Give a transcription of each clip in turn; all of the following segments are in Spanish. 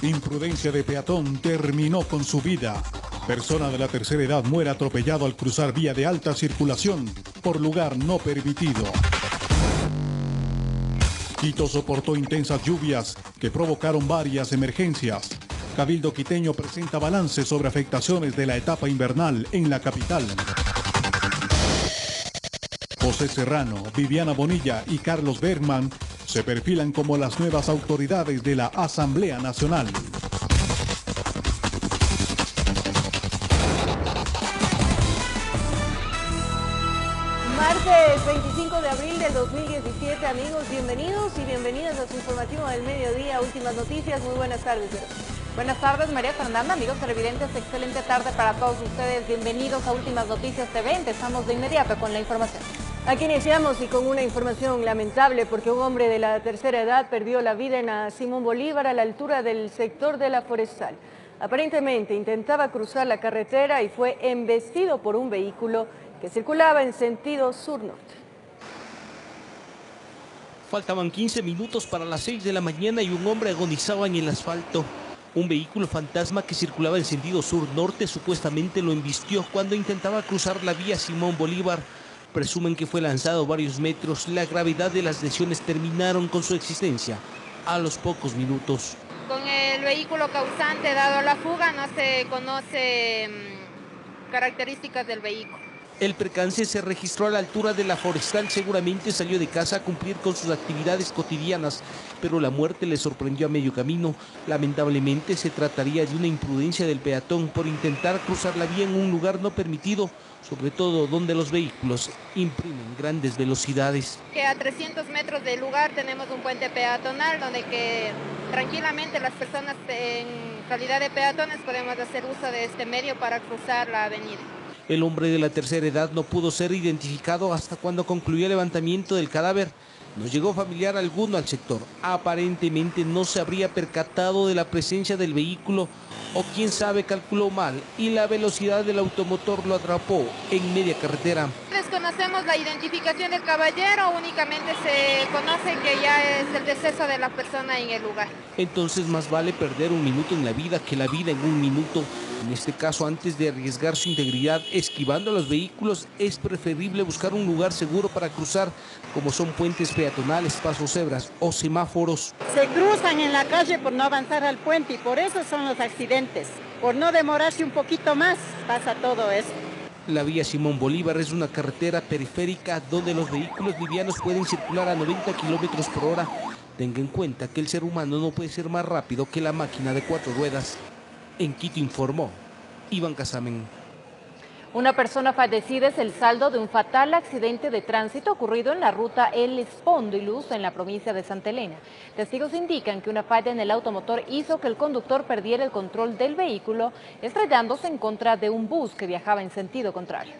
Imprudencia de peatón terminó con su vida. Persona de la tercera edad muere atropellado al cruzar vía de alta circulación por lugar no permitido. Quito soportó intensas lluvias que provocaron varias emergencias. Cabildo quiteño presenta balance sobre afectaciones de la etapa invernal en la capital. José Serrano, Viviana Bonilla y Carlos Bergman se perfilan como las nuevas autoridades de la Asamblea Nacional. Martes 25 de abril del 2017, amigos, bienvenidos y bienvenidas a su informativo del mediodía, últimas noticias. Muy buenas tardes. Buenas tardes, María Fernanda, amigos televidentes, excelente tarde para todos ustedes. Bienvenidos a Últimas Noticias TV. Empezamos de inmediato con la información. Aquí iniciamos y con una información lamentable porque un hombre de la tercera edad perdió la vida en Simón Bolívar a la altura del sector de la Forestal. Aparentemente intentaba cruzar la carretera y fue embestido por un vehículo que circulaba en sentido sur-norte. Faltaban 15 minutos para las 6 de la mañana y un hombre agonizaba en el asfalto. Un vehículo fantasma que circulaba en sentido sur-norte supuestamente lo embistió cuando intentaba cruzar la vía Simón Bolívar. Presumen que fue lanzado varios metros. La gravedad de las lesiones terminaron con su existencia a los pocos minutos. Con el vehículo causante dado la fuga no se conoce características del vehículo. El percance se registró a la altura de la Forestal. Seguramente salió de casa a cumplir con sus actividades cotidianas, pero la muerte le sorprendió a medio camino. Lamentablemente se trataría de una imprudencia del peatón por intentar cruzar la vía en un lugar no permitido, sobre todo donde los vehículos imprimen grandes velocidades. Que a 300 metros del lugar tenemos un puente peatonal donde que tranquilamente las personas en calidad de peatones podemos hacer uso de este medio para cruzar la avenida. El hombre de la tercera edad no pudo ser identificado hasta cuando concluyó el levantamiento del cadáver. No llegó familiar alguno al sector. Aparentemente no se habría percatado de la presencia del vehículo o quién sabe calculó mal y la velocidad del automotor lo atrapó en media carretera. Desconocemos la identificación del caballero, únicamente se conoce que ya es el deceso de la persona en el lugar. Entonces más vale perder un minuto en la vida que la vida en un minuto. En este caso, antes de arriesgar su integridad esquivando a los vehículos, es preferible buscar un lugar seguro para cruzar, como son puentes peatonales, pasos cebras o semáforos. Se cruzan en la calle por no avanzar al puente y por eso son los accidentes. Por no demorarse un poquito más pasa todo eso. La vía Simón Bolívar es una carretera periférica donde los vehículos livianos pueden circular a 90 kilómetros por hora. Tenga en cuenta que el ser humano no puede ser más rápido que la máquina de 4 ruedas. En Quito informó Iván Casamen. Una persona fallecida es el saldo de un fatal accidente de tránsito ocurrido en la ruta El Espóndilus en la provincia de Santa Elena. Testigos indican que una falla en el automotor hizo que el conductor perdiera el control del vehículo, estrellándose en contra de un bus que viajaba en sentido contrario.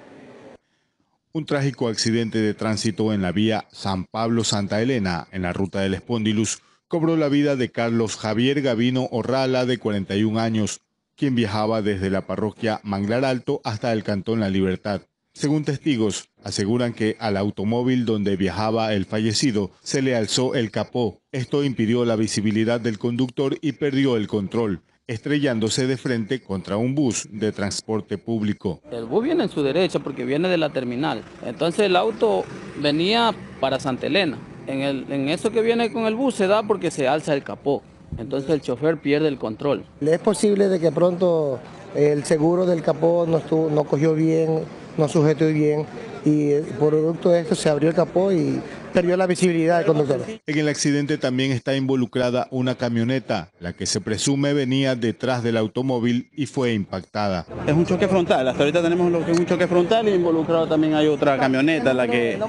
Un trágico accidente de tránsito en la vía San Pablo-Santa Elena, en la ruta del Espóndilus, cobró la vida de Carlos Javier Gavino Orrala, de 41 años, quien viajaba desde la parroquia Manglar Alto hasta el cantón La Libertad. Según testigos, aseguran que al automóvil donde viajaba el fallecido se le alzó el capó. Esto impidió la visibilidad del conductor y perdió el control, estrellándose de frente contra un bus de transporte público. El bus viene en su derecha porque viene de la terminal. Entonces el auto venía para Santa Elena. En eso que viene con el bus se da porque se alza el capó. Entonces el chofer pierde el control. Es posible de que pronto el seguro del capó no cogió bien, no sujetó bien y por producto de esto se abrió el capó y perdió la visibilidad del conductor. En el accidente también está involucrada una camioneta, la que se presume venía detrás del automóvil y fue impactada. Es un choque frontal, hasta ahorita tenemos lo que es un choque frontal y involucrado también hay otra camioneta, la que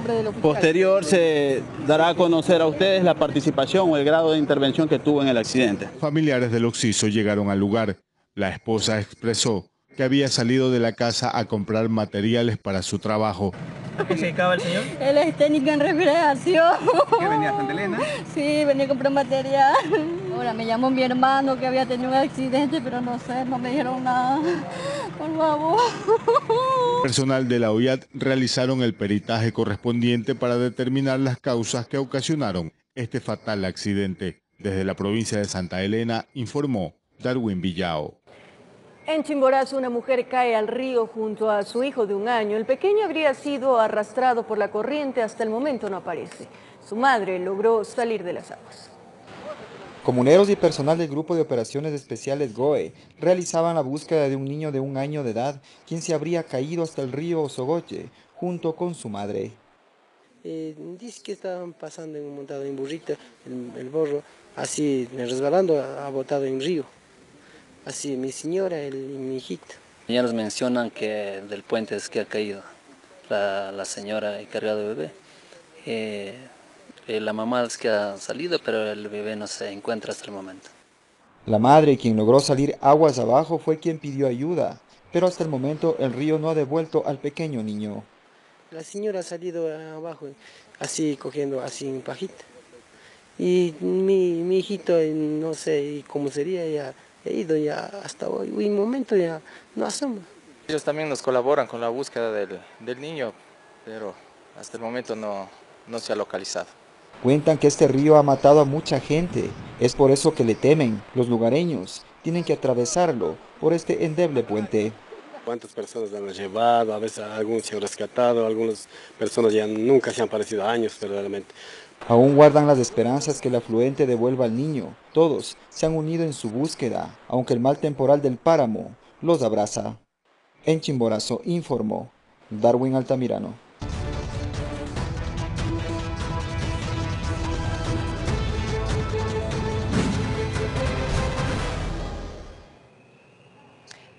posterior se dará a conocer a ustedes la participación o el grado de intervención que tuvo en el accidente. Familiares del occiso llegaron al lugar. La esposa expresó que había salido de la casa a comprar materiales para su trabajo. ¿A qué se dedicaba el señor? Él es técnico en refrigeración. ¿Qué venía a Santa Elena? Sí, venía a comprar material. Ahora me llamó mi hermano que había tenido un accidente, pero no sé, no me dijeron nada. Por favor. Personal de la OIAT realizaron el peritaje correspondiente para determinar las causas que ocasionaron este fatal accidente. Desde la provincia de Santa Elena informó Darwin Villao. En Chimborazo, una mujer cae al río junto a su hijo de 1 año. El pequeño habría sido arrastrado por la corriente, hasta el momento no aparece. Su madre logró salir de las aguas. Comuneros y personal del Grupo de Operaciones Especiales GOE realizaban la búsqueda de un niño de 1 año de edad, quien se habría caído hasta el río Osogoche, junto con su madre. Dice que estaban pasando montado en burrito, el burro, así resbalando, ha botado en río. Así mi señora y mi hijita. Ya nos mencionan que del puente es que ha caído la señora encargada de bebé. La mamá es que ha salido, pero el bebé no se encuentra hasta el momento. La madre, quien logró salir aguas abajo, fue quien pidió ayuda, pero hasta el momento el río no ha devuelto al pequeño niño. La señora ha salido abajo, así cogiendo así en pajita. Y mi hijito, no sé cómo sería, ya he ido ya hasta hoy, un momento ya no asoma. Ellos también nos colaboran con la búsqueda del niño, pero hasta el momento no se ha localizado. Cuentan que este río ha matado a mucha gente, es por eso que le temen. Los lugareños tienen que atravesarlo por este endeble puente. ¿Cuántas personas han llevado? A veces algunos se han rescatado, algunas personas ya nunca se han aparecido, años verdaderamente. Aún guardan las esperanzas que el afluente devuelva al niño. Todos se han unido en su búsqueda, aunque el mal temporal del páramo los abraza. En Chimborazo informó Darwin Altamirano.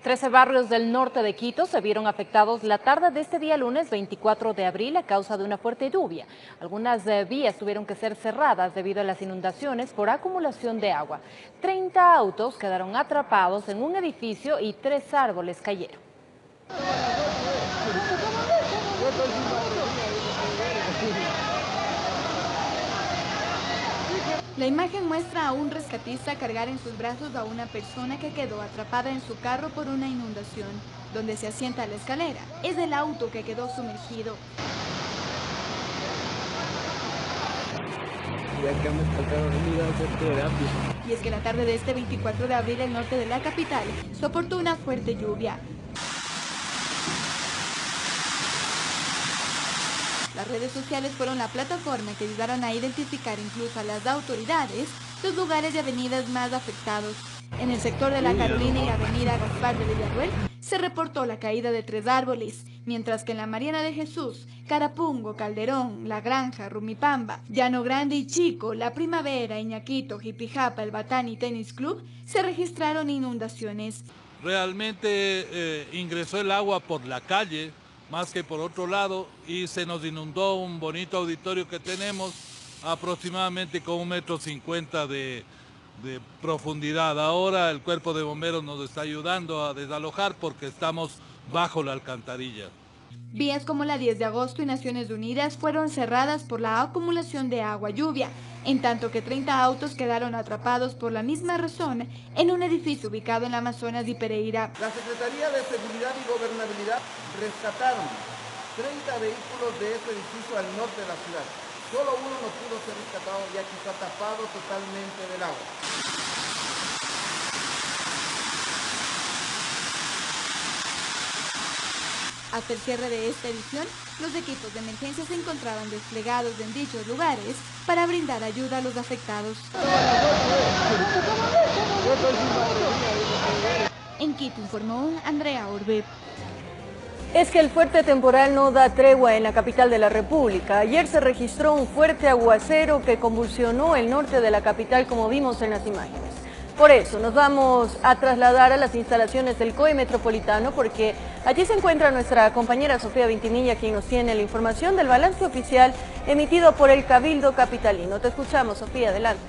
Trece barrios del norte de Quito se vieron afectados la tarde de este día lunes 24 de abril a causa de una fuerte lluvia. Algunas vías tuvieron que ser cerradas debido a las inundaciones por acumulación de agua. 30 autos quedaron atrapados en un edificio y 3 árboles cayeron. La imagen muestra a un rescatista cargar en sus brazos a una persona que quedó atrapada en su carro por una inundación. Donde se asienta la escalera es el auto que quedó sumergido. Y es que la tarde de este 24 de abril el norte de la capital soportó una fuerte lluvia. Las redes sociales fueron la plataforma que ayudaron a identificar incluso a las autoridades los lugares y avenidas más afectados. En el sector de La Carolina y avenida Gaspar de Villarruel se reportó la caída de 3 árboles, mientras que en la Mariana de Jesús, Carapungo, Calderón, La Granja, Rumipamba, Llano Grande y Chico, La Primavera, Iñaquito, Jipijapa, El Batán y Tenis Club se registraron inundaciones. Realmente ingresó el agua por la calle, más que por otro lado, y se nos inundó un bonito auditorio que tenemos, aproximadamente con 1,50 m de profundidad. Ahora el cuerpo de bomberos nos está ayudando a desalojar porque estamos bajo la alcantarilla. Vías como la 10 de agosto y Naciones Unidas fueron cerradas por la acumulación de agua-lluvia, en tanto que 30 autos quedaron atrapados por la misma razón en un edificio ubicado en la Amazonas de Pereira. La Secretaría de Seguridad y Gobernabilidad rescataron 30 vehículos de este edificio al norte de la ciudad. Solo uno no pudo ser rescatado ya que está tapado totalmente del agua. Hasta el cierre de esta edición, los equipos de emergencia se encontraban desplegados en dichos lugares para brindar ayuda a los afectados. En Quito informó Andrea Orbe. Es que el fuerte temporal no da tregua en la capital de la República. Ayer se registró un fuerte aguacero que convulsionó el norte de la capital, como vimos en las imágenes. Por eso nos vamos a trasladar a las instalaciones del COE Metropolitano, porque allí se encuentra nuestra compañera Sofía Vintimilla, quien nos tiene la información del balance oficial emitido por el Cabildo Capitalino. Te escuchamos, Sofía, adelante.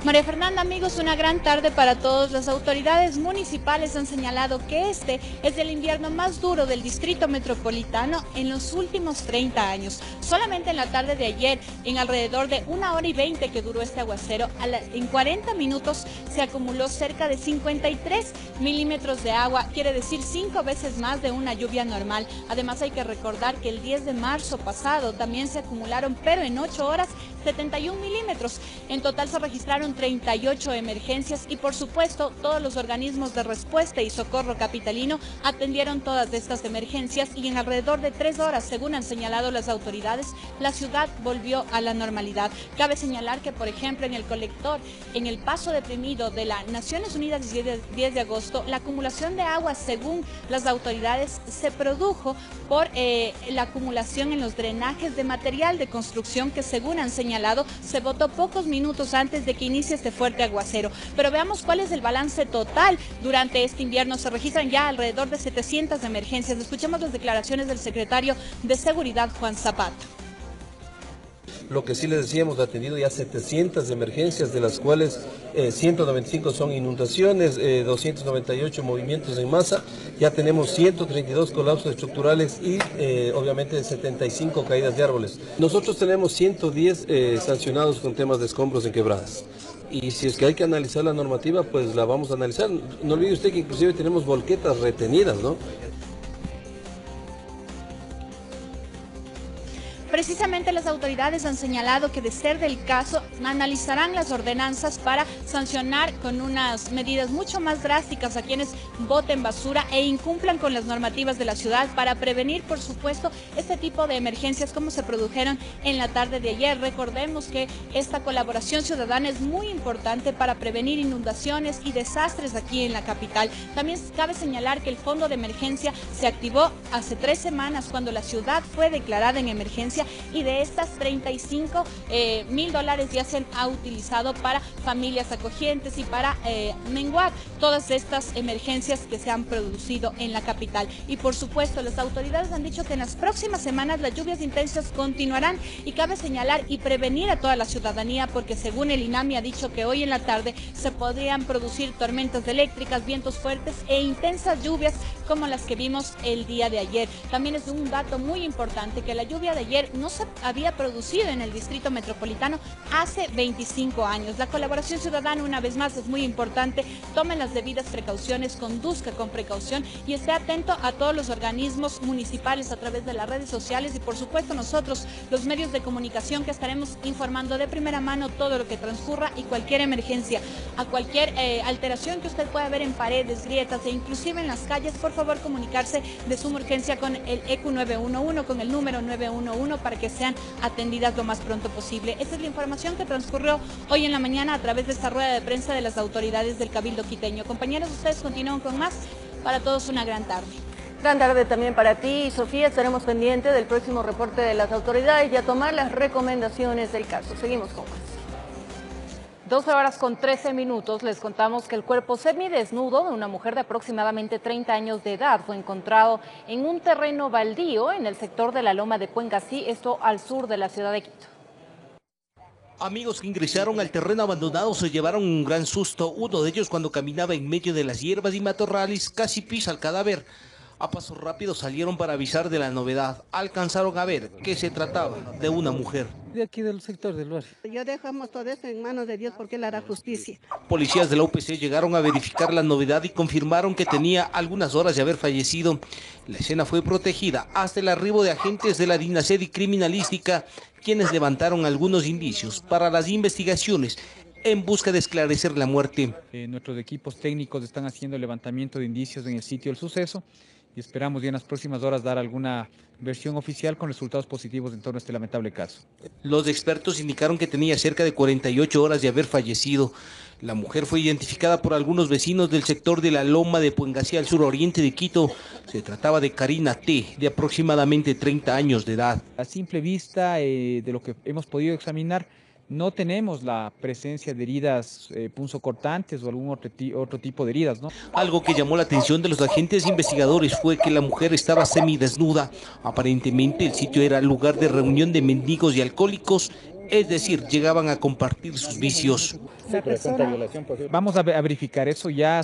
María Fernanda, amigos, una gran tarde para todos. Las autoridades municipales han señalado que este es el invierno más duro del distrito metropolitano en los últimos 30 años. Solamente en la tarde de ayer, en alrededor de 1 hora y 20 que duró este aguacero, en 40 minutos se acumuló cerca de 53 milímetros de agua, quiere decir 5 veces más de una lluvia normal. Además hay que recordar que el 10 de marzo pasado también se acumularon, pero en 8 horas, 71 milímetros. En total se registraron fueron 38 emergencias y por supuesto todos los organismos de respuesta y socorro capitalino atendieron todas estas emergencias y en alrededor de 3 horas, según han señalado las autoridades, la ciudad volvió a la normalidad. Cabe señalar que, por ejemplo, en el colector, en el paso deprimido de la Naciones Unidas 10 de agosto, la acumulación de agua, según las autoridades, se produjo por la acumulación en los drenajes de material de construcción que, según han señalado, se botó pocos minutos antes de que inicie este fuerte aguacero. Pero veamos cuál es el balance total durante este invierno. Se registran ya alrededor de 700 emergencias. Escuchemos las declaraciones del secretario de Seguridad, Juan Zapata. Lo que sí les decíamos, atendido ya 700 emergencias, de las cuales 195 son inundaciones, 298 movimientos en masa, ya tenemos 132 colapsos estructurales y obviamente 75 caídas de árboles. Nosotros tenemos 110 sancionados con temas de escombros en quebradas. Y si es que hay que analizar la normativa, pues la vamos a analizar. No olvide usted que inclusive tenemos volquetas retenidas, ¿no? Precisamente las autoridades han señalado que, de ser del caso, analizarán las ordenanzas para sancionar con unas medidas mucho más drásticas a quienes boten basura e incumplan con las normativas de la ciudad para prevenir, por supuesto, este tipo de emergencias como se produjeron en la tarde de ayer. Recordemos que esta colaboración ciudadana es muy importante para prevenir inundaciones y desastres aquí en la capital. También cabe señalar que el fondo de emergencia se activó hace 3 semanas cuando la ciudad fue declarada en emergencia, y de estas $35,000 ya se ha utilizado para familias acogientes y para menguar todas estas emergencias que se han producido en la capital. Y por supuesto, las autoridades han dicho que en las próximas semanas las lluvias intensas continuarán y cabe señalar y prevenir a toda la ciudadanía, porque según el INAMI ha dicho que hoy en la tarde se podrían producir tormentas eléctricas, vientos fuertes e intensas lluvias como las que vimos el día de ayer. También es un dato muy importante que la lluvia de ayer no se había producido en el Distrito Metropolitano hace 25 años. La colaboración ciudadana, una vez más, es muy importante. Tomen las debidas precauciones, conduzca con precaución y esté atento a todos los organismos municipales a través de las redes sociales y, por supuesto, nosotros, los medios de comunicación, que estaremos informando de primera mano todo lo que transcurra y cualquier emergencia, a cualquier alteración que usted pueda ver en paredes, grietas e inclusive en las calles, por favor comunicarse de suma urgencia con el ECU 911, con el número 911, para que sean atendidas lo más pronto posible. Esta es la información que transcurrió hoy en la mañana a través de esta rueda de prensa de las autoridades del Cabildo Quiteño. Compañeros, ustedes continúan con más. Para todos una gran tarde. Gran tarde también para ti, Sofía. Estaremos pendientes del próximo reporte de las autoridades y a tomar las recomendaciones del caso. Seguimos con más. 12 horas con 13 minutos, les contamos que el cuerpo semidesnudo de una mujer de aproximadamente 30 años de edad fue encontrado en un terreno baldío en el sector de la Loma de Puengasí, esto al sur de la ciudad de Quito. Amigos que ingresaron al terreno abandonado se llevaron un gran susto. Uno de ellos, cuando caminaba en medio de las hierbas y matorrales, casi pisa el cadáver. A paso rápido salieron para avisar de la novedad. Alcanzaron a ver que se trataba de una mujer. De aquí del sector del barrio. Yo dejamos todo esto en manos de Dios porque Él hará justicia. Policías de la UPC llegaron a verificar la novedad y confirmaron que tenía algunas horas de haber fallecido. La escena fue protegida hasta el arribo de agentes de la DINASED y Criminalística, quienes levantaron algunos indicios para las investigaciones en busca de esclarecer la muerte. Nuestros equipos técnicos están haciendo el levantamiento de indicios en el sitio del suceso y esperamos ya en las próximas horas dar alguna versión oficial con resultados positivos en torno a este lamentable caso. Los expertos indicaron que tenía cerca de 48 horas de haber fallecido. La mujer fue identificada por algunos vecinos del sector de la Loma de Puengasí, al suroriente de Quito. Se trataba de Karina T., de aproximadamente 30 años de edad. A simple vista de lo que hemos podido examinar, no tenemos la presencia de heridas punzocortantes o algún otro tipo de heridas, ¿no? Algo que llamó la atención de los agentes investigadores fue que la mujer estaba semidesnuda. Aparentemente el sitio era lugar de reunión de mendigos y alcohólicos, es decir, llegaban a compartir sus vicios. Vamos a verificar eso, ya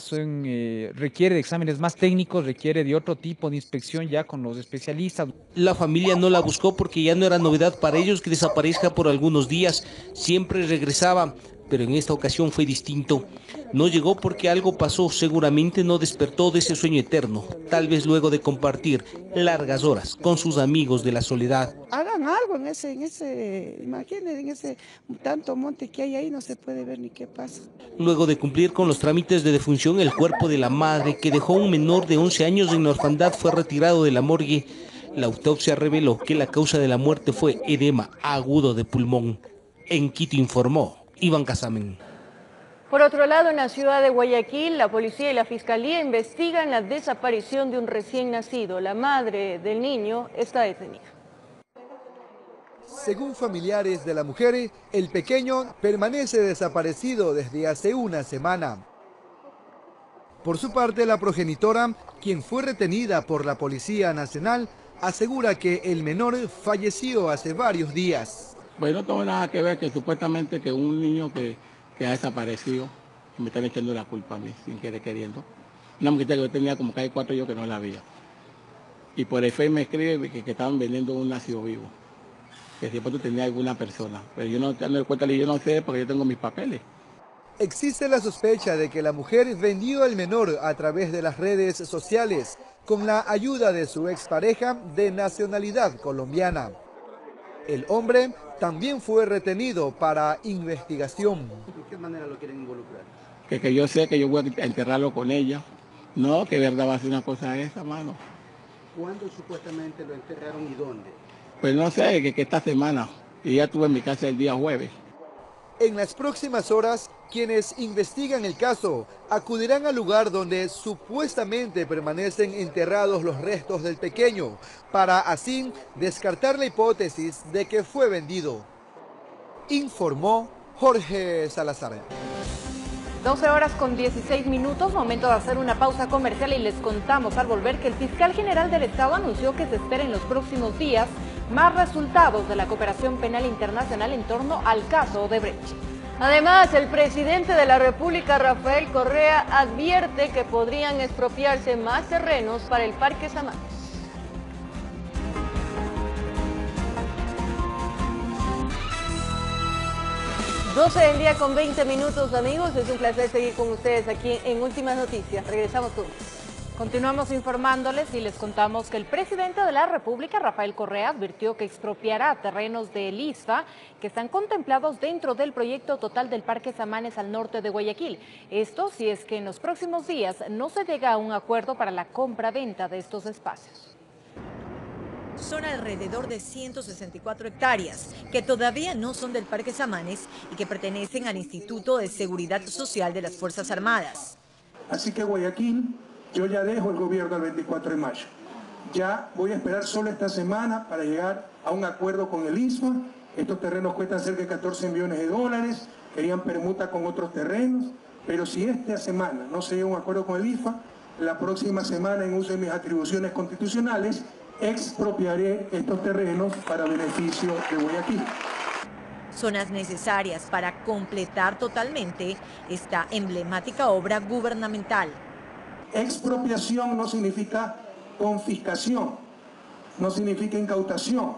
requiere de exámenes más técnicos, requiere de otro tipo de inspección ya con los especialistas. La familia no la buscó porque ya no era novedad para ellos que desaparezca por algunos días, siempre regresaba, pero en esta ocasión fue distinto. No llegó porque algo pasó, seguramente no despertó de ese sueño eterno, tal vez luego de compartir largas horas con sus amigos de la soledad. Hagan algo imagínense, en ese tanto monte que hay ahí, no se puede ver ni qué pasa. Luego de cumplir con los trámites de defunción, el cuerpo de la madre, que dejó a un menor de 11 años en la orfandad, fue retirado de la morgue. La autopsia reveló que la causa de la muerte fue edema agudo de pulmón. En Quito informó Iván Casamen. Por otro lado, en la ciudad de Guayaquil, la policía y la fiscalía investigan la desaparición de un recién nacido. La madre del niño está detenida. Según familiares de la mujer, el pequeño permanece desaparecido desde hace una semana. Por su parte, la progenitora, quien fue retenida por la Policía Nacional, asegura que el menor falleció hace varios días. Pues no tengo nada que ver que supuestamente que un niño que ha desaparecido, me están echando la culpa a mí, sin querer queriendo. Una muchacha que yo tenía como casi 4 años que no la veía. Y por el Facebook me escribe que estaban vendiendo un nacido vivo, que si después tenía alguna persona. Pero yo no tengo cuenta, yo no sé porque yo tengo mis papeles. Existe la sospecha de que la mujer vendió al menor a través de las redes sociales con la ayuda de su expareja de nacionalidad colombiana. El hombre también fue retenido para investigación. ¿De qué manera lo quieren involucrar? Que yo sé que yo voy a enterrarlo con ella. No, que verdad va a ser una cosa esa, mano. ¿Cuándo supuestamente lo enterraron y dónde? Pues no sé, que esta semana. Y ya estuve en mi casa el día jueves. En las próximas horas, quienes investigan el caso acudirán al lugar donde supuestamente permanecen enterrados los restos del pequeño, para así descartar la hipótesis de que fue vendido. Informó Jorge Salazar. 12 horas con 16 minutos, momento de hacer una pausa comercial y les contamos al volver que el fiscal general del Estado anunció que se espera en los próximos días más resultados de la cooperación penal internacional en torno al caso Odebrecht. Además, el presidente de la República, Rafael Correa, advierte que podrían expropiarse más terrenos para el Parque Samanes. 12 del día con 20 minutos, amigos. Es un placer seguir con ustedes aquí en Últimas Noticias. Regresamos con ustedes. Continuamos informándoles y les contamos que el presidente de la República, Rafael Correa, advirtió que expropiará terrenos de ISFA que están contemplados dentro del proyecto total del Parque Samanes al norte de Guayaquil. Esto si es que en los próximos días no se llega a un acuerdo para la compra-venta de estos espacios. Son alrededor de 164 hectáreas que todavía no son del Parque Samanes y que pertenecen al Instituto de Seguridad Social de las Fuerzas Armadas. Así que Guayaquil, yo ya dejo el gobierno el 24 de mayo. Ya voy a esperar solo esta semana para llegar a un acuerdo con el ISFA. Estos terrenos cuestan cerca de 14 millones de dólares, querían permuta con otros terrenos, pero si esta semana no se llega a un acuerdo con el ISFA, la próxima semana, en uso de mis atribuciones constitucionales, expropiaré estos terrenos para beneficio de Guayaquil. Zonas necesarias para completar totalmente esta emblemática obra gubernamental. Expropiación no significa confiscación, no significa incautación,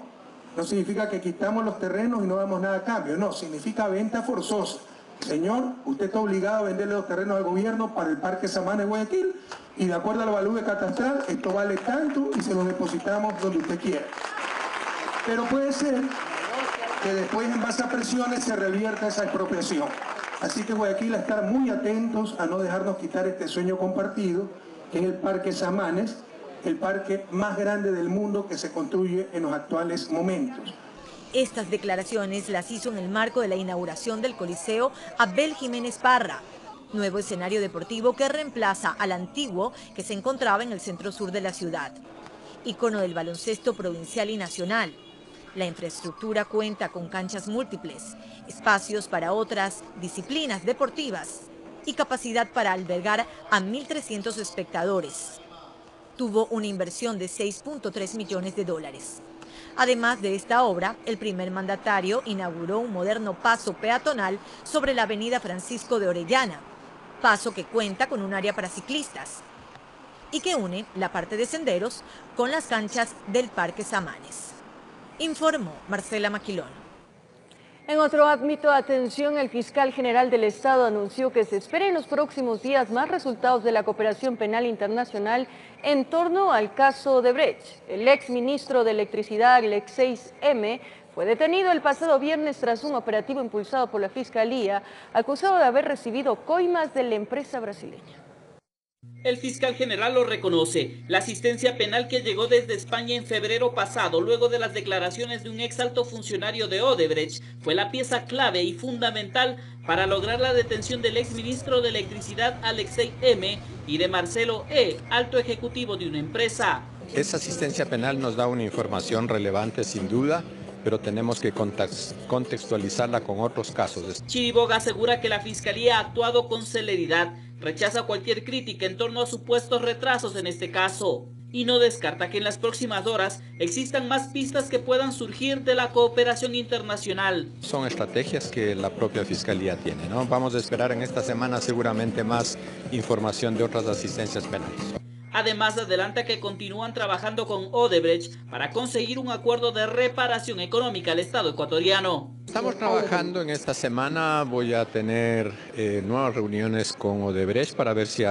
no significa que quitamos los terrenos y no damos nada a cambio, no, significa venta forzosa. Señor, usted está obligado a venderle los terrenos al gobierno para el Parque Samanes Guayaquil y de acuerdo al valor catastral, esto vale tanto y se lo depositamos donde usted quiera. Pero puede ser que después en base a presiones se revierta esa expropiación. Así que Guayaquil a estar muy atentos a no dejarnos quitar este sueño compartido, que es el Parque Samanes, el parque más grande del mundo que se construye en los actuales momentos. Estas declaraciones las hizo en el marco de la inauguración del Coliseo Abel Jiménez Parra, nuevo escenario deportivo que reemplaza al antiguo que se encontraba en el centro sur de la ciudad. Ícono del baloncesto provincial y nacional. La infraestructura cuenta con canchas múltiples, espacios para otras disciplinas deportivas y capacidad para albergar a 1.300 espectadores. Tuvo una inversión de 6.3 millones de dólares. Además de esta obra, el primer mandatario inauguró un moderno paso peatonal sobre la avenida Francisco de Orellana, paso que cuenta con un área para ciclistas y que une la parte de senderos con las canchas del Parque Samanes. Informó Marcela Maquilón. En otro ámbito, atención, el fiscal general del Estado anunció que se espera en los próximos días más resultados de la cooperación penal internacional en torno al caso Odebrecht. El exministro de Electricidad, Alexei M., fue detenido el pasado viernes tras un operativo impulsado por la Fiscalía, acusado de haber recibido coimas de la empresa brasileña. El fiscal general lo reconoce. La asistencia penal que llegó desde España en febrero pasado, luego de las declaraciones de un ex alto funcionario de Odebrecht, fue la pieza clave y fundamental para lograr la detención del ex ministro de Electricidad Alexei M. y de Marcelo E., alto ejecutivo de una empresa. Esa asistencia penal nos da una información relevante sin duda, pero tenemos que contextualizarla con otros casos. Chiriboga asegura que la Fiscalía ha actuado con celeridad, rechaza cualquier crítica en torno a supuestos retrasos en este caso y no descarta que en las próximas horas existan más pistas que puedan surgir de la cooperación internacional. Son estrategias que la propia Fiscalía tiene, ¿no? Vamos a esperar en esta semana seguramente más información de otras asistencias penales. Además, adelanta que continúan trabajando con Odebrecht para conseguir un acuerdo de reparación económica al Estado ecuatoriano. Estamos trabajando en esta semana, voy a tener nuevas reuniones con Odebrecht para ver si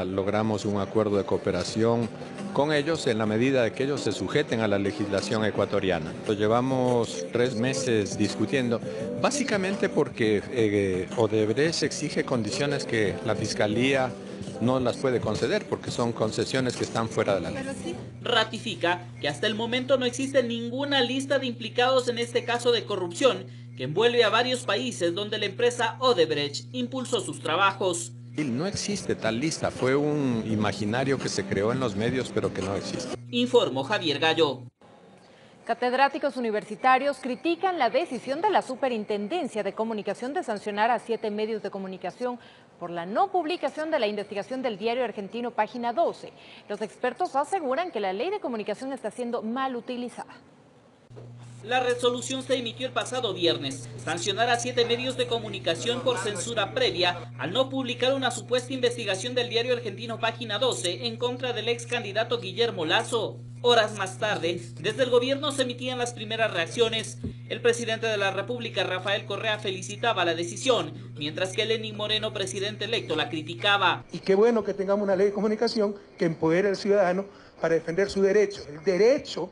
logramos un acuerdo de cooperación con ellos en la medida de que ellos se sujeten a la legislación ecuatoriana. Lo llevamos 3 meses discutiendo, básicamente porque Odebrecht exige condiciones que la Fiscalía no las puede conceder porque son concesiones que están fuera de la ley. Ratifica que hasta el momento no existe ninguna lista de implicados en este caso de corrupción que envuelve a varios países donde la empresa Odebrecht impulsó sus trabajos. No existe tal lista, fue un imaginario que se creó en los medios pero que no existe. Informó Javier Gallo. Catedráticos universitarios critican la decisión de la Superintendencia de Comunicación de sancionar a 7 medios de comunicación por la no publicación de la investigación del diario argentino Página 12. Los expertos aseguran que la ley de comunicación está siendo mal utilizada. La resolución se emitió el pasado viernes. Sancionar a 7 medios de comunicación por censura previa al no publicar una supuesta investigación del diario argentino Página 12 en contra del ex candidato Guillermo Lasso. Horas más tarde, desde el gobierno se emitían las primeras reacciones. El presidente de la República, Rafael Correa, felicitaba la decisión, mientras que Lenín Moreno, presidente electo, la criticaba. Y qué bueno que tengamos una ley de comunicación que empodere al ciudadano para defender su derecho, el derecho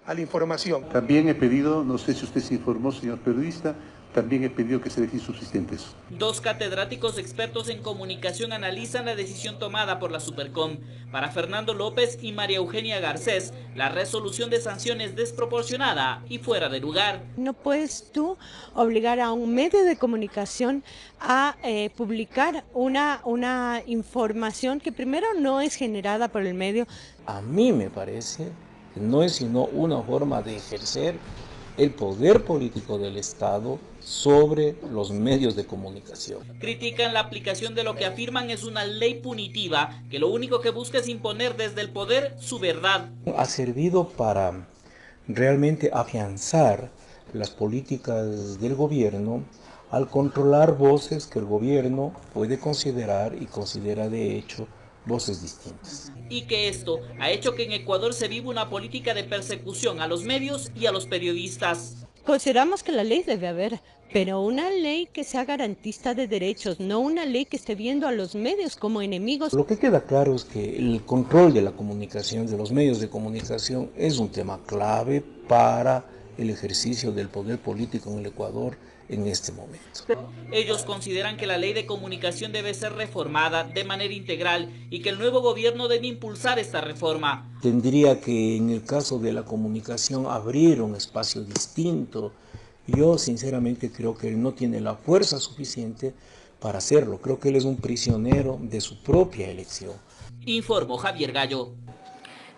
a la información. También he pedido, no sé si usted se informó, señor periodista, también he pedido que se dejen subsistentes. 2 catedráticos expertos en comunicación analizan la decisión tomada por la Supercom. Para Fernando López y María Eugenia Garcés, la resolución de sanciones es desproporcionada y fuera de lugar. No puedes tú obligar a un medio de comunicación a publicar una información que primero no es generada por el medio. A mí me parece que no es sino una forma de ejercer el poder político del Estado sobre los medios de comunicación. Critican la aplicación de lo que afirman es una ley punitiva, que lo único que busca es imponer desde el poder su verdad. Ha servido para realmente afianzar las políticas del gobierno al controlar voces que el gobierno puede considerar y considera de hecho voces distintas. Y que esto ha hecho que en Ecuador se viva una política de persecución a los medios y a los periodistas. Consideramos que la ley debe haber, pero una ley que sea garantista de derechos, no una ley que esté viendo a los medios como enemigos. Lo que queda claro es que el control de la comunicación, de los medios de comunicación, es un tema clave para el ejercicio del poder político en el Ecuador en este momento. Ellos consideran que la ley de comunicación debe ser reformada de manera integral y que el nuevo gobierno debe impulsar esta reforma. Tendría que, en el caso de la comunicación, abrir un espacio distinto. Yo sinceramente creo que él no tiene la fuerza suficiente para hacerlo. Creo que él es un prisionero de su propia elección. Informó Javier Gallo.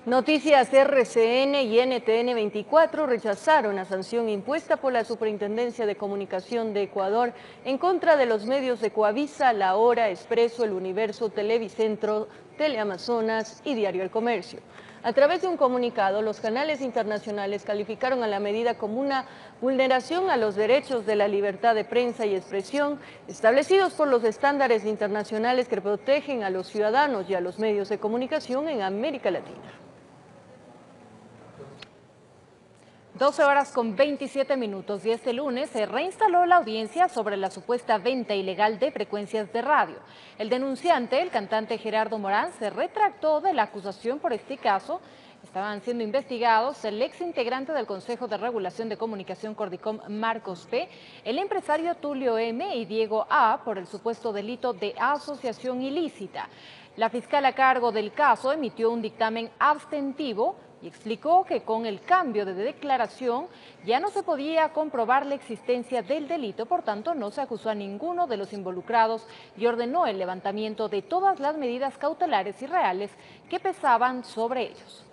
Noticias RCN y NTN 24 rechazaron la sanción impuesta por la Superintendencia de Comunicación de Ecuador en contra de los medios de Coavisa, La Hora, Expreso, El Universo, Televicentro, Teleamazonas y Diario El Comercio. A través de un comunicado, los canales internacionales calificaron a la medida como una vulneración a los derechos de la libertad de prensa y expresión establecidos por los estándares internacionales que protegen a los ciudadanos y a los medios de comunicación en América Latina. 12 horas con 27 minutos y este lunes se reinstaló la audiencia sobre la supuesta venta ilegal de frecuencias de radio. El denunciante, el cantante Gerardo Morán, se retractó de la acusación por este caso. Estaban siendo investigados el ex integrante del Consejo de Regulación de Comunicación Cordicom, Marcos P., el empresario Tulio M. y Diego A. por el supuesto delito de asociación ilícita. La fiscal a cargo del caso emitió un dictamen abstentivo y explicó que con el cambio de declaración ya no se podía comprobar la existencia del delito, por tanto no se acusó a ninguno de los involucrados y ordenó el levantamiento de todas las medidas cautelares y reales que pesaban sobre ellos.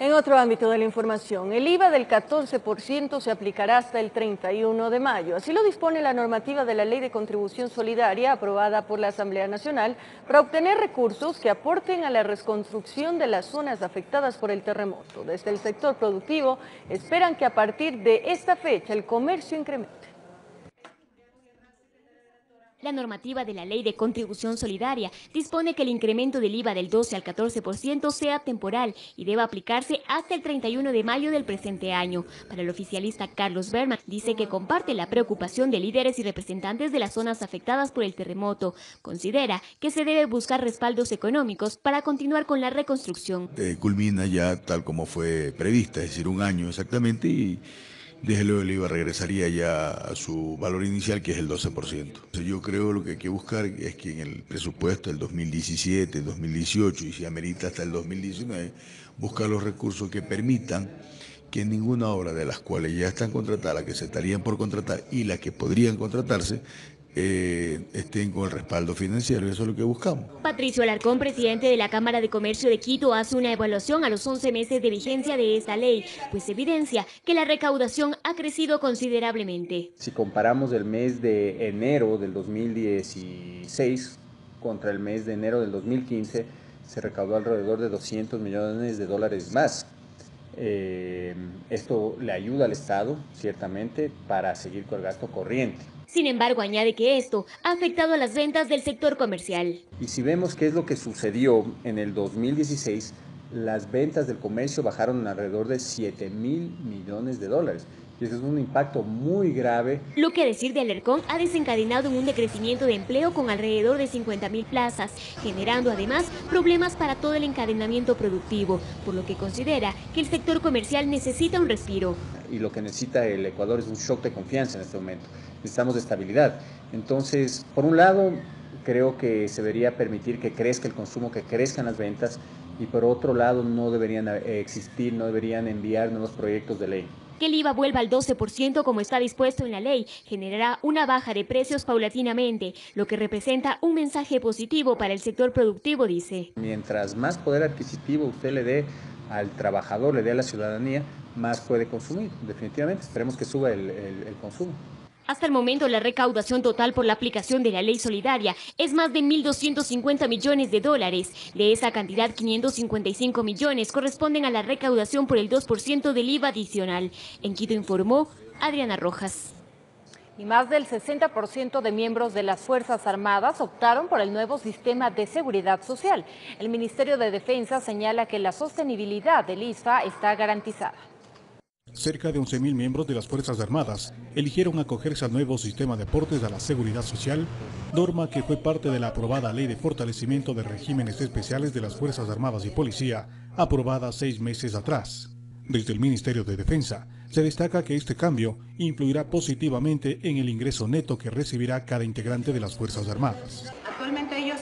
En otro ámbito de la información, el IVA del 14% se aplicará hasta el 31 de mayo. Así lo dispone la normativa de la Ley de Contribución Solidaria aprobada por la Asamblea Nacional para obtener recursos que aporten a la reconstrucción de las zonas afectadas por el terremoto. Desde el sector productivo esperan que a partir de esta fecha el comercio incremente. La normativa de la Ley de Contribución Solidaria dispone que el incremento del IVA del 12 al 14% sea temporal y deba aplicarse hasta el 31 de mayo del presente año. Para el oficialista Carlos Berman, dice que comparte la preocupación de líderes y representantes de las zonas afectadas por el terremoto. Considera que se debe buscar respaldos económicos para continuar con la reconstrucción. Culmina ya tal como fue prevista, es decir, un año exactamente, y desde luego el IVA regresaría ya a su valor inicial, que es el 12%. Yo creo lo que hay que buscar es que en el presupuesto del 2017, 2018 y si amerita hasta el 2019, buscar los recursos que permitan que ninguna obra de las cuales ya están contratadas, las que se estarían por contratar y las que podrían contratarse, estén con el respaldo financiero, y eso es lo que buscamos. Patricio Alarcón, presidente de la Cámara de Comercio de Quito, hace una evaluación a los 11 meses de vigencia de esta ley, pues evidencia que la recaudación ha crecido considerablemente. Si comparamos el mes de enero del 2016 contra el mes de enero del 2015, se recaudó alrededor de $200 millones más. Esto le ayuda al Estado, ciertamente, para seguir con el gasto corriente. Sin embargo, añade que esto ha afectado a las ventas del sector comercial. Y si vemos qué es lo que sucedió en el 2016, las ventas del comercio bajaron alrededor de $7.000 millones. Y eso es un impacto muy grave. Lo que decir de Alarcón ha desencadenado en un decrecimiento de empleo con alrededor de 50.000 plazas, generando además problemas para todo el encadenamiento productivo, por lo que considera que el sector comercial necesita un respiro. Y lo que necesita el Ecuador es un shock de confianza en este momento. Necesitamos de estabilidad. Entonces, por un lado, creo que se debería permitir que crezca el consumo, que crezcan las ventas, y por otro lado no deberían existir, no deberían enviar nuevos proyectos de ley. Que el IVA vuelva al 12% como está dispuesto en la ley generará una baja de precios paulatinamente, lo que representa un mensaje positivo para el sector productivo, dice. Mientras más poder adquisitivo usted le dé al trabajador, le dé a la ciudadanía, más puede consumir. Definitivamente, esperemos que suba el consumo. Hasta el momento, la recaudación total por la aplicación de la ley solidaria es más de $1.250 millones. De esa cantidad, 555 millones corresponden a la recaudación por el 2% del IVA adicional. En Quito informó Adriana Rojas. Y más del 60% de miembros de las Fuerzas Armadas optaron por el nuevo sistema de seguridad social. El Ministerio de Defensa señala que la sostenibilidad del ISFA está garantizada. Cerca de 11.000 miembros de las Fuerzas Armadas eligieron acogerse al nuevo sistema de aportes a la seguridad social, norma que fue parte de la aprobada Ley de Fortalecimiento de Regímenes Especiales de las Fuerzas Armadas y Policía, aprobada 6 meses atrás. Desde el Ministerio de Defensa, se destaca que este cambio influirá positivamente en el ingreso neto que recibirá cada integrante de las Fuerzas Armadas. Actualmente ellos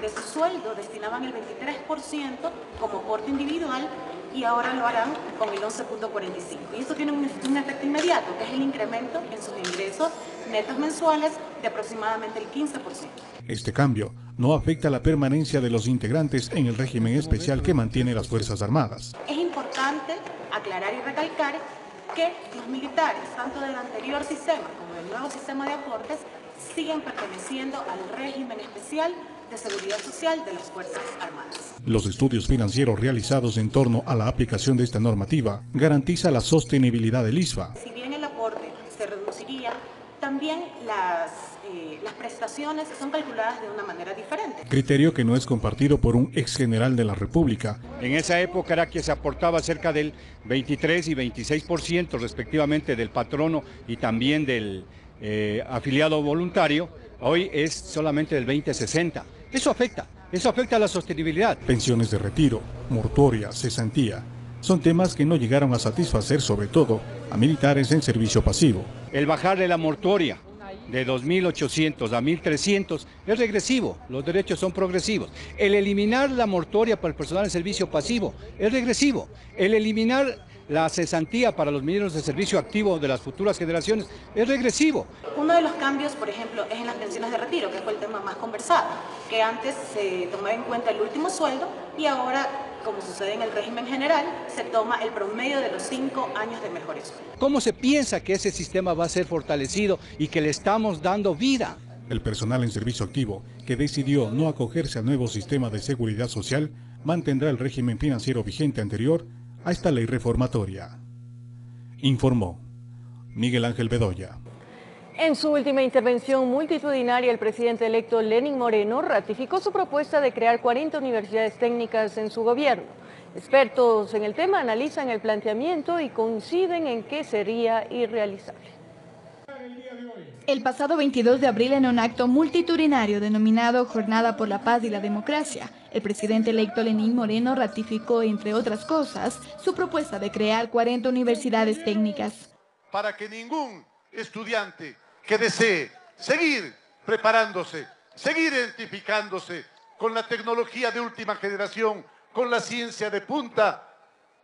de su sueldo destinaban el 23% como aporte individual, y ahora lo harán con el 11.45. Y eso tiene un efecto inmediato, que es el incremento en sus ingresos netos mensuales de aproximadamente el 15%. Este cambio no afecta la permanencia de los integrantes en el régimen especial que mantiene las Fuerzas Armadas. Es importante aclarar y recalcar que los militares, tanto del anterior sistema como del nuevo sistema de aportes, siguen perteneciendo al régimen especial de seguridad social de las Fuerzas Armadas. Los estudios financieros realizados en torno a la aplicación de esta normativa garantiza la sostenibilidad del ISFA. Si bien el aporte se reduciría también las prestaciones son calculadas de una manera diferente. Criterio que no es compartido por un ex general de la República. En esa época era que se aportaba cerca del 23 y 26% respectivamente del patrono y también del afiliado voluntario. Hoy es solamente del 20-60. Eso afecta a la sostenibilidad. Pensiones de retiro, mortoria, cesantía, son temas que no llegaron a satisfacer sobre todo a militares en servicio pasivo. El bajarle la mortoria de 2.800 a 1.300 es regresivo, los derechos son progresivos. El eliminar la mortoria para el personal en servicio pasivo es regresivo. El eliminar la cesantía para los mineros de servicio activo de las futuras generaciones es regresivo. Uno de los cambios, por ejemplo, es en las pensiones de retiro, que fue el tema más conversado, que antes se tomaba en cuenta el último sueldo y ahora, como sucede en el régimen general, se toma el promedio de los 5 años de mejores sueldos. ¿Cómo se piensa que ese sistema va a ser fortalecido y que le estamos dando vida? El personal en servicio activo, que decidió no acogerse al nuevo sistema de seguridad social, mantendrá el régimen financiero vigente anterior a esta ley reformatoria. Informó Miguel Ángel Bedoya. En su última intervención multitudinaria, el presidente electo Lenín Moreno ratificó su propuesta de crear 40 universidades técnicas en su gobierno. Expertos en el tema analizan el planteamiento y coinciden en que sería irrealizable. El pasado 22 de abril, en un acto multitudinario denominado Jornada por la Paz y la Democracia, el presidente electo Lenín Moreno ratificó, entre otras cosas, su propuesta de crear 40 universidades técnicas. Para que ningún estudiante que desee seguir preparándose, seguir identificándose con la tecnología de última generación, con la ciencia de punta,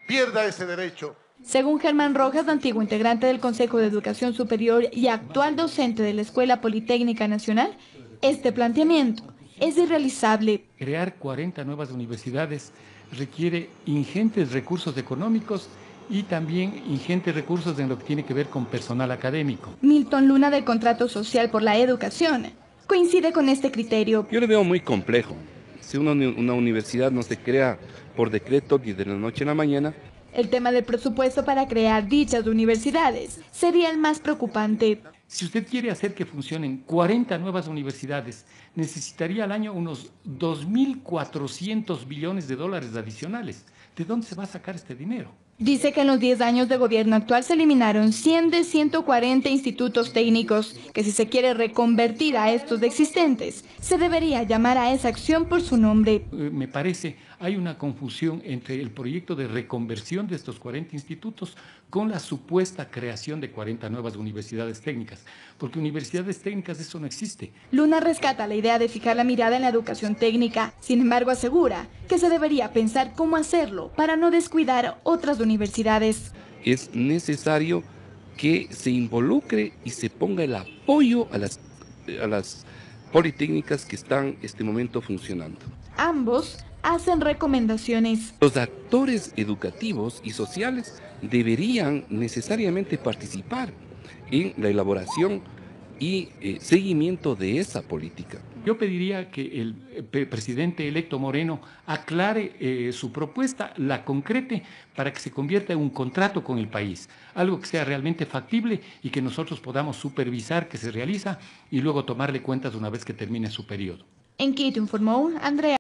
pierda ese derecho. Según Germán Rojas, antiguo integrante del Consejo de Educación Superior y actual docente de la Escuela Politécnica Nacional, este planteamiento es irrealizable. Crear 40 nuevas universidades requiere ingentes recursos económicos y también ingentes recursos en lo que tiene que ver con personal académico. Milton Luna, del Contrato Social por la Educación, coincide con este criterio. Yo lo veo muy complejo. Si una universidad no se crea por decreto ni de la noche a la mañana. El tema del presupuesto para crear dichas universidades sería el más preocupante. Si usted quiere hacer que funcionen 40 nuevas universidades, necesitaría al año unos 2.400 billones de dólares adicionales. ¿De dónde se va a sacar este dinero? Dice que en los 10 años de gobierno actual se eliminaron 100 de 140 institutos técnicos, que si se quiere reconvertir a estos existentes, se debería llamar a esa acción por su nombre. Me parece, hay una confusión entre el proyecto de reconversión de estos 40 institutos con la supuesta creación de 40 nuevas universidades técnicas, porque universidades técnicas eso no existe. Luna rescata la idea de fijar la mirada en la educación técnica, sin embargo asegura que se debería pensar cómo hacerlo para no descuidar otras universidades. Es necesario que se involucre y se ponga el apoyo a las politécnicas que están en este momento funcionando. Ambos hacen recomendaciones. Los actores educativos y sociales deberían necesariamente participar en la elaboración y seguimiento de esa política. Yo pediría que el presidente electo Moreno aclare su propuesta, la concrete, para que se convierta en un contrato con el país, algo que sea realmente factible y que nosotros podamos supervisar que se realiza y luego tomarle cuentas una vez que termine su periodo. En Quito informó Andrea.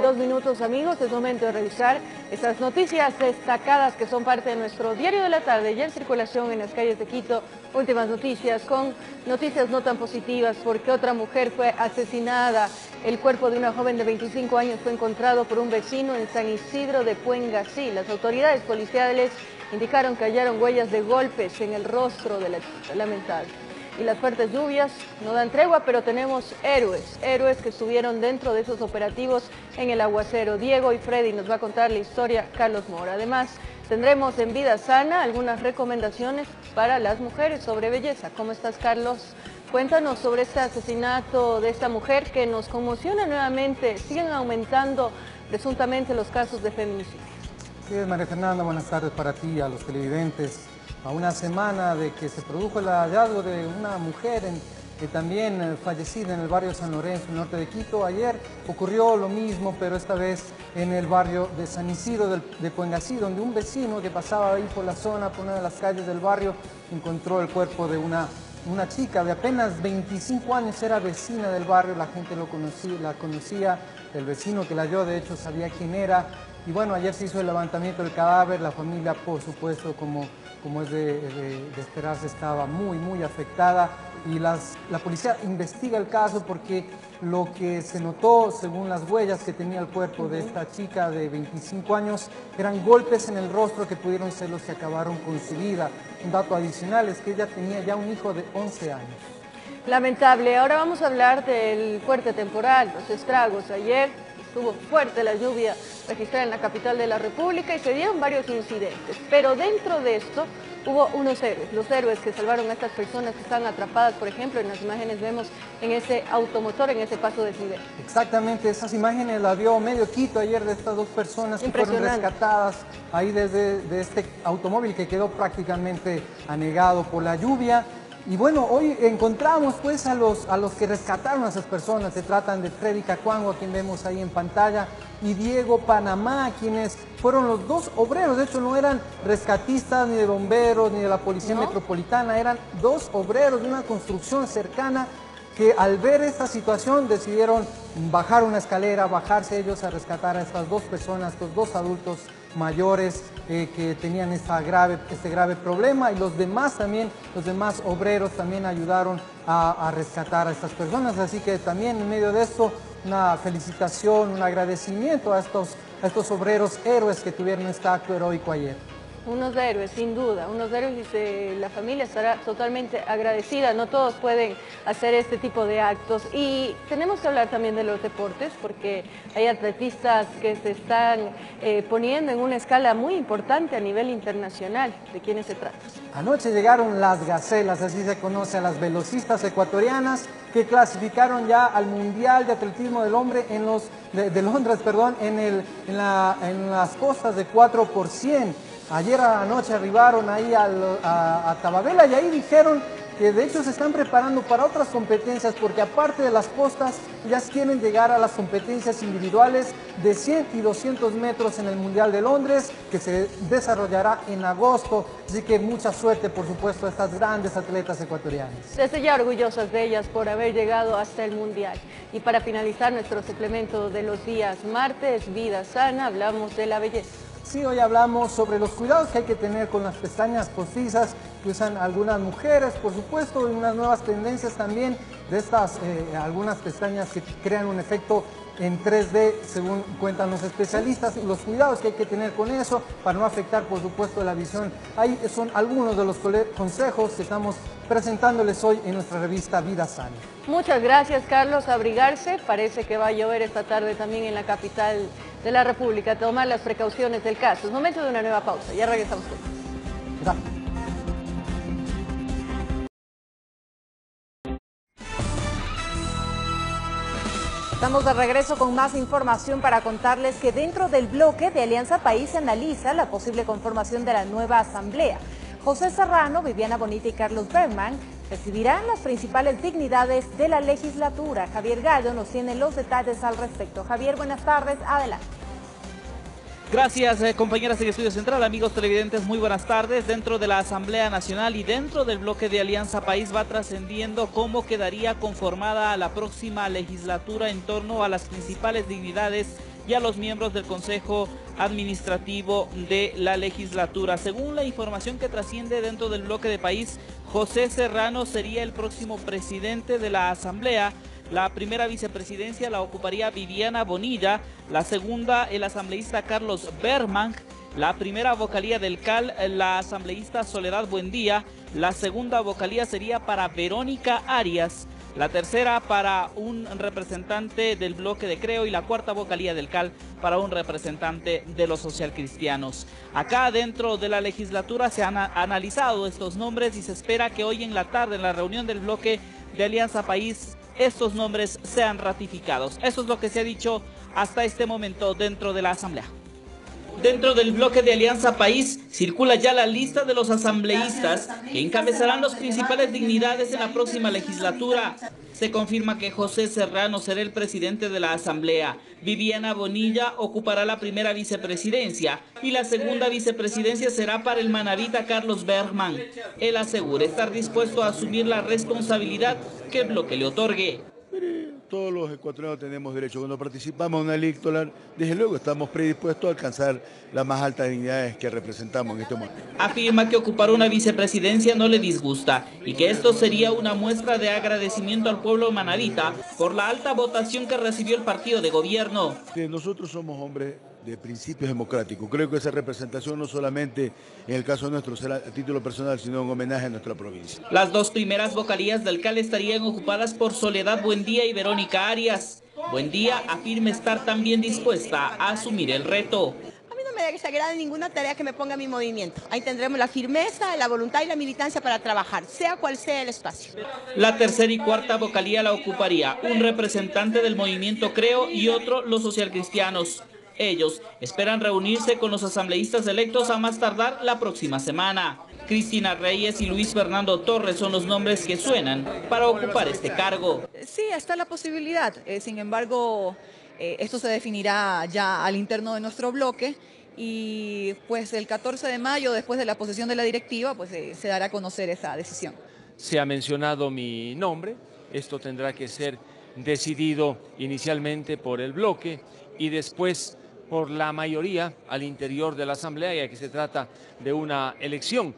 2 minutos, amigos, es momento de revisar estas noticias destacadas que son parte de nuestro diario de la tarde, ya en circulación en las calles de Quito. Últimas noticias, con noticias no tan positivas, porque otra mujer fue asesinada. El cuerpo de una joven de 25 años fue encontrado por un vecino en San Isidro de Puengasí. Las autoridades policiales indicaron que hallaron huellas de golpes en el rostro de la chica. Lamentable. Y las fuertes lluvias no dan tregua, pero tenemos héroes que estuvieron dentro de esos operativos en el aguacero. Diego y Freddy nos va a contar la historia Carlos Mora. Además, tendremos en Vida Sana algunas recomendaciones para las mujeres sobre belleza. ¿Cómo estás, Carlos? Cuéntanos sobre este asesinato de esta mujer que nos conmociona nuevamente. Siguen aumentando presuntamente los casos de feminicidio. Sí, María Fernanda, buenas tardes para ti, a los televidentes. A una semana de que se produjo el hallazgo de una mujer también fallecida en el barrio San Lorenzo, el norte de Quito. Ayer ocurrió lo mismo, pero esta vez en el barrio de San Isidro de Puengasí, donde un vecino que pasaba ahí por la zona, por una de las calles del barrio, encontró el cuerpo de una chica de apenas 25 años, era vecina del barrio, la gente la conocía, el vecino que la halló de hecho sabía quién era. Y bueno, ayer se hizo el levantamiento del cadáver, la familia por supuesto, como es de esperarse, estaba muy afectada. Y la policía investiga el caso porque lo que se notó, según las huellas que tenía el cuerpo de esta chica de 25 años, eran golpes en el rostro que pudieron ser los que acabaron con su vida. Un dato adicional es que ella tenía ya un hijo de 11 años. Lamentable. Ahora vamos a hablar del fuerte temporal, los estragos. Ayer estuvo fuerte la lluvia registrada en la capital de la República y se dieron varios incidentes. Pero dentro de esto hubo unos héroes, los héroes que salvaron a estas personas que estaban atrapadas, por ejemplo, en las imágenes vemos en ese automotor, en ese paso desnivel. Exactamente, esas imágenes las vio medio Quito ayer de estas dos personas que fueron rescatadas ahí desde este automóvil que quedó prácticamente anegado por la lluvia. Y bueno, hoy encontramos pues a los que rescataron a esas personas. Se tratan de Freddy Cacuango, a quien vemos ahí en pantalla, y Diego Panamá, quienes fueron los dos obreros. De hecho, no eran rescatistas ni de bomberos ni de la Policía Metropolitana, eran dos obreros de una construcción cercana que al ver esta situación decidieron bajar una escalera, bajarse ellos a rescatar a estas dos personas, estos dos adultos mayores que tenían este grave problema, y los demás obreros también ayudaron a rescatar a estas personas. Así que también en medio de esto, una felicitación, un agradecimiento a estos obreros héroes que tuvieron este acto heroico ayer. Unos héroes, sin duda, unos héroes, y la familia estará totalmente agradecida. No todos pueden hacer este tipo de actos. Y tenemos que hablar también de los deportes, porque hay atletistas que se están poniendo en una escala muy importante a nivel internacional. ¿De quiénes se trata? Anoche llegaron las gacelas, así se conoce a las velocistas ecuatorianas, que clasificaron ya al Mundial de Atletismo del Hombre de Londres, en las costas de 4x100. Ayer anoche arribaron ahí a Tababela y ahí dijeron que de hecho se están preparando para otras competencias, porque aparte de las postas ya quieren llegar a las competencias individuales de 100 y 200 metros en el Mundial de Londres, que se desarrollará en agosto. Así que mucha suerte, por supuesto, a estas grandes atletas ecuatorianas. Desde ya orgullosas de ellas por haber llegado hasta el Mundial. Y para finalizar nuestro suplemento de los días martes, Vida Sana, hablamos de la belleza. Sí, hoy hablamos sobre los cuidados que hay que tener con las pestañas postizas que usan algunas mujeres, por supuesto, y unas nuevas tendencias también de estas, algunas pestañas que crean un efecto en 3D, según cuentan los especialistas, y los cuidados que hay que tener con eso para no afectar, por supuesto, la visión. Ahí son algunos de los consejos que estamos presentándoles hoy en nuestra revista Vida Sana. Muchas gracias, Carlos. Abrigarse, parece que va a llover esta tarde también en la capital de la República. Tomar las precauciones del caso. Es momento de una nueva pausa. Ya regresamos con más. Estamos de regreso con más información para contarles que dentro del bloque de Alianza País se analiza la posible conformación de la nueva asamblea. José Serrano, Viviana Bonita y Carlos Bergman recibirán las principales dignidades de la legislatura. Javier Gallo nos tiene los detalles al respecto. Javier, buenas tardes, adelante. Gracias, compañeras del Estudio Central, amigos televidentes, muy buenas tardes. Dentro de la Asamblea Nacional y dentro del bloque de Alianza País va trascendiendo cómo quedaría conformada la próxima legislatura en torno a las principales dignidades y a los miembros del Consejo Administrativo de la legislatura. Según la información que trasciende dentro del bloque de País, José Serrano sería el próximo presidente de la Asamblea. La primera vicepresidencia la ocuparía Viviana Bonilla, la segunda el asambleísta Carlos Bergman, la primera vocalía del CAL la asambleísta Soledad Buendía, la segunda vocalía sería para Verónica Arias, la tercera para un representante del bloque de Creo y la cuarta vocalía del CAL para un representante de los socialcristianos. Acá dentro de la legislatura se han analizado estos nombres y se espera que hoy en la tarde en la reunión del bloque de Alianza País estos nombres sean ratificados. Eso es lo que se ha dicho hasta este momento dentro de la Asamblea. Dentro del bloque de Alianza País circula ya la lista de los asambleístas que encabezarán las principales dignidades en la próxima legislatura. Se confirma que José Serrano será el presidente de la Asamblea, Viviana Bonilla ocupará la primera vicepresidencia y la segunda vicepresidencia será para el manabita Carlos Bergman. Él asegura estar dispuesto a asumir la responsabilidad que el bloque le otorgue. Todos los ecuatorianos tenemos derecho. Cuando participamos en una ley electoral, desde luego estamos predispuestos a alcanzar las más altas dignidades que representamos en este momento. Afirma que ocupar una vicepresidencia no le disgusta y que esto sería una muestra de agradecimiento al pueblo manabita por la alta votación que recibió el partido de gobierno. Nosotros somos hombres de principios democráticos. Creo que esa representación no solamente en el caso nuestro será a título personal, sino en homenaje a nuestra provincia. Las dos primeras vocalías del CAL estarían ocupadas por Soledad Buendía y Verónica Arias. Buendía afirma estar también dispuesta a asumir el reto. A mí no me desagrada ninguna tarea que me ponga mi movimiento. Ahí tendremos la firmeza, la voluntad y la militancia para trabajar, sea cual sea el espacio. La tercera y cuarta vocalía la ocuparía un representante del movimiento Creo y otro los socialcristianos. Ellos esperan reunirse con los asambleístas electos a más tardar la próxima semana. Cristina Reyes y Luis Fernando Torres son los nombres que suenan para ocupar este cargo. Sí, está la posibilidad. Sin embargo, esto se definirá ya al interno de nuestro bloque y pues el 14 de mayo, después de la posesión de la directiva, pues se dará a conocer esa decisión. Se ha mencionado mi nombre. Esto tendrá que ser decidido inicialmente por el bloque y después por la mayoría al interior de la Asamblea, ya que se trata de una elección.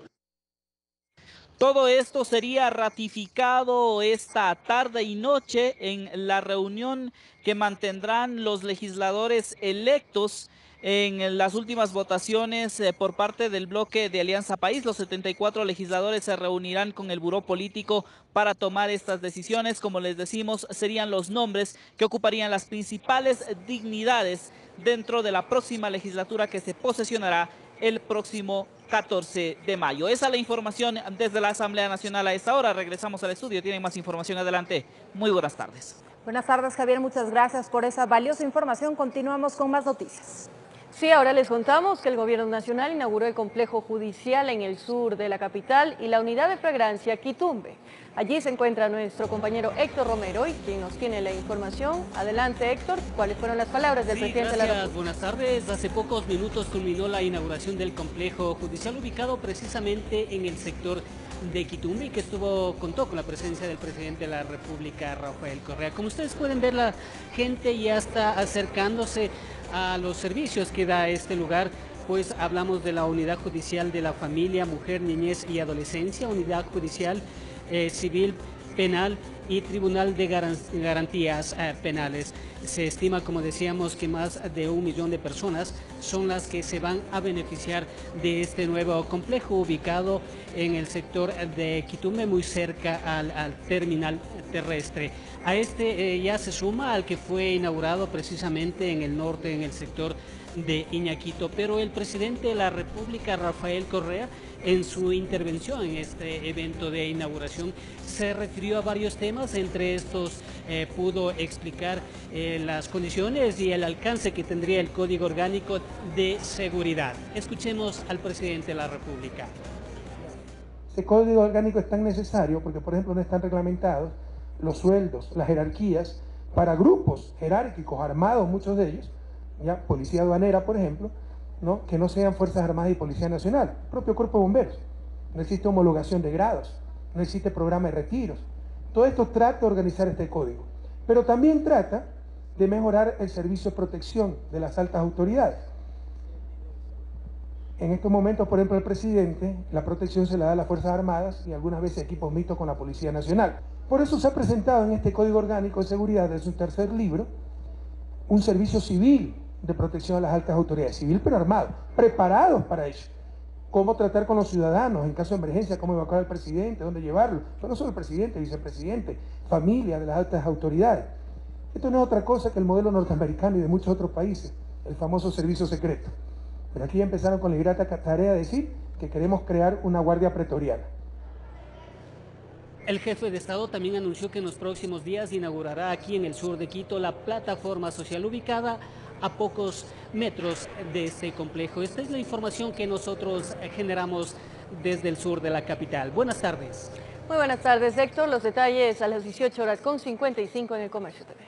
Todo esto sería ratificado esta tarde y noche en la reunión que mantendrán los legisladores electos en las últimas votaciones por parte del bloque de Alianza País. Los 74 legisladores se reunirán con el buró político para tomar estas decisiones. Como les decimos, serían los nombres que ocuparían las principales dignidades dentro de la próxima legislatura que se posesionará el próximo 14 de mayo. Esa es la información desde la Asamblea Nacional a esta hora. Regresamos al estudio. Tienen más información adelante. Muy buenas tardes. Buenas tardes, Javier. Muchas gracias por esa valiosa información. Continuamos con más noticias. Sí, ahora les contamos que el Gobierno Nacional inauguró el complejo judicial en el sur de la capital y la unidad de flagrancia Quitumbe. Allí se encuentra nuestro compañero Héctor Romero, y quien nos tiene la información. Adelante, Héctor, ¿cuáles fueron las palabras del presidente de la República? Buenas tardes. Hace pocos minutos culminó la inauguración del complejo judicial ubicado precisamente en el sector de Quitumbe, que contó con la presencia del presidente de la República, Rafael Correa. Como ustedes pueden ver, la gente ya está acercándose a los servicios que da este lugar. Pues hablamos de la unidad judicial de la familia, mujer, niñez y adolescencia, unidad judicial civil, penal y tribunal de garantías penales. Se estima, como decíamos, que más de 1 millón de personas son las que se van a beneficiar de este nuevo complejo ubicado en el sector de Quitumbe, muy cerca al terminal terrestre. A este ya se suma al que fue inaugurado precisamente en el norte, en el sector de Iñaquito, pero el presidente de la República, Rafael Correa, en su intervención en este evento de inauguración, se refirió a varios temas. Entre estos pudo explicar las condiciones y el alcance que tendría el Código Orgánico de Seguridad. Escuchemos al presidente de la República. Este Código Orgánico es tan necesario porque, por ejemplo, no están reglamentados los sueldos, las jerarquías para grupos jerárquicos armados, muchos de ellos, ya policía aduanera, por ejemplo, ¿no? Que no sean Fuerzas Armadas y Policía Nacional, propio Cuerpo de Bomberos. No existe homologación de grados, no existe programa de retiros. Todo esto trata de organizar este código, pero también trata de mejorar el servicio de protección de las altas autoridades. En estos momentos, por ejemplo, el presidente, la protección se la da a las Fuerzas Armadas y algunas veces equipos mixtos con la Policía Nacional. Por eso se ha presentado en este Código Orgánico de Seguridad, de su tercer libro, un servicio civil de protección a las altas autoridades, civil pero armado, preparados para ello. Cómo tratar con los ciudadanos en caso de emergencia, cómo evacuar al presidente, dónde llevarlo. Pero no solo el presidente, vicepresidente, familia de las altas autoridades. Esto no es otra cosa que el modelo norteamericano y de muchos otros países, el famoso servicio secreto. Pero aquí ya empezaron con la ingrata tarea de decir que queremos crear una guardia pretoriana. El jefe de Estado también anunció que en los próximos días inaugurará aquí en el sur de Quito la plataforma social ubicada a pocos metros de ese complejo. Esta es la información que nosotros generamos desde el sur de la capital. Buenas tardes. Muy buenas tardes, Héctor. Los detalles a las 18:55 en el Comercio TV.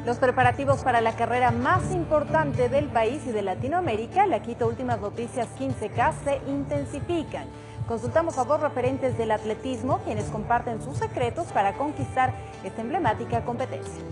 Los preparativos para la carrera más importante del país y de Latinoamérica, la Quito Últimas Noticias 15K, se intensifican. Consultamos a dos referentes del atletismo, quienes comparten sus secretos para conquistar esta emblemática competencia.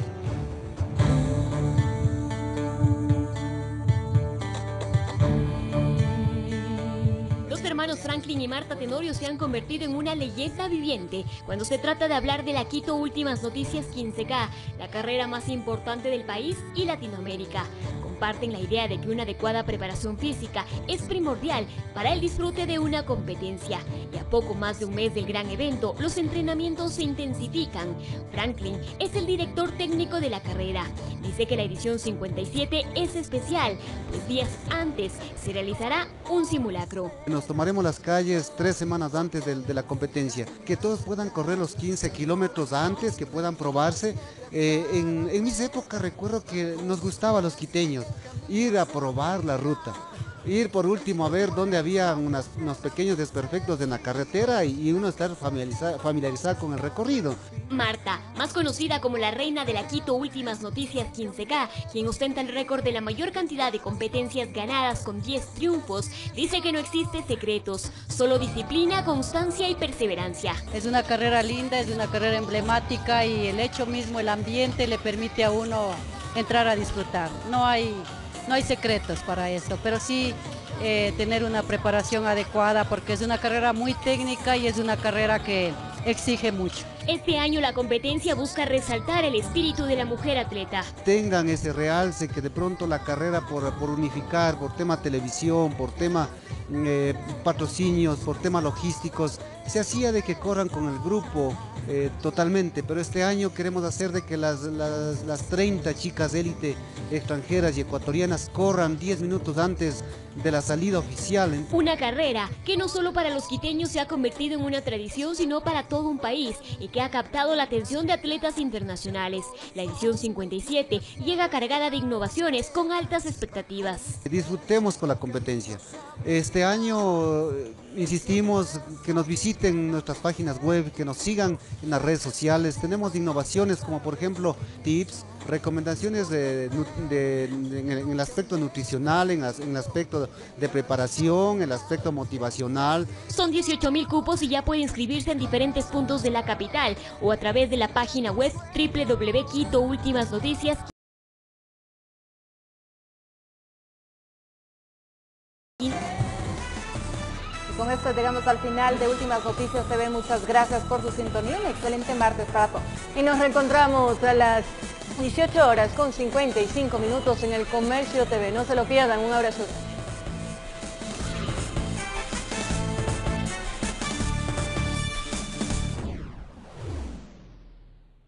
Los hermanos Franklin y Marta Tenorio se han convertido en una leyenda viviente cuando se trata de hablar de la Quito Últimas Noticias 15K, la carrera más importante del país y Latinoamérica. Comparten la idea de que una adecuada preparación física es primordial para el disfrute de una competencia. Y a poco más de un mes del gran evento, los entrenamientos se intensifican. Franklin es el director técnico de la carrera. Dice que la edición 57 es especial, pues días antes se realizará un simulacro. Nos tomaremos las calles 3 semanas antes de la competencia, que todos puedan correr los 15 kilómetros antes, que puedan probarse. En mis épocas recuerdo que nos gustaba a los quiteños ir a probar la ruta, ir por último a ver dónde había unos pequeños desperfectos en la carretera y uno estar familiarizado con el recorrido. Marta, más conocida como la reina de la Quito Últimas Noticias 15K, quien ostenta el récord de la mayor cantidad de competencias ganadas con 10 triunfos, dice que no existe secretos, solo disciplina, constancia y perseverancia. Es una carrera linda, es una carrera emblemática y el hecho mismo, el ambiente le permite a uno entrar a disfrutar. No hay secretos para eso, pero sí tener una preparación adecuada porque es una carrera muy técnica y es una carrera que exige mucho. Este año la competencia busca resaltar el espíritu de la mujer atleta. Tengan ese realce que de pronto la carrera por unificar, por tema televisión, por tema patrocinios, por temas logísticos, se hacía de que corran con el grupo totalmente, pero este año queremos hacer de que las 30 chicas élite extranjeras y ecuatorianas corran 10 minutos antes de la salida oficial. Una carrera que no solo para los quiteños se ha convertido en una tradición, sino para todo un país y que ha captado la atención de atletas internacionales. La edición 57 llega cargada de innovaciones con altas expectativas. Disfrutemos con la competencia. Este año insistimos que nos visiten nuestras páginas web, que nos sigan en las redes sociales. Tenemos innovaciones como por ejemplo tips, recomendaciones en el aspecto nutricional, en el aspecto de preparación, el aspecto motivacional. Son 18.000 cupos y ya puede inscribirse en diferentes puntos de la capital o a través de la página web www.quitoultimasnoticias. Y con esto llegamos al final de Últimas Noticias TV. Muchas gracias por su sintonía. Un excelente martes para todos. Y nos reencontramos a las 18:55 en el Comercio TV. No se lo pierdan. Un abrazo.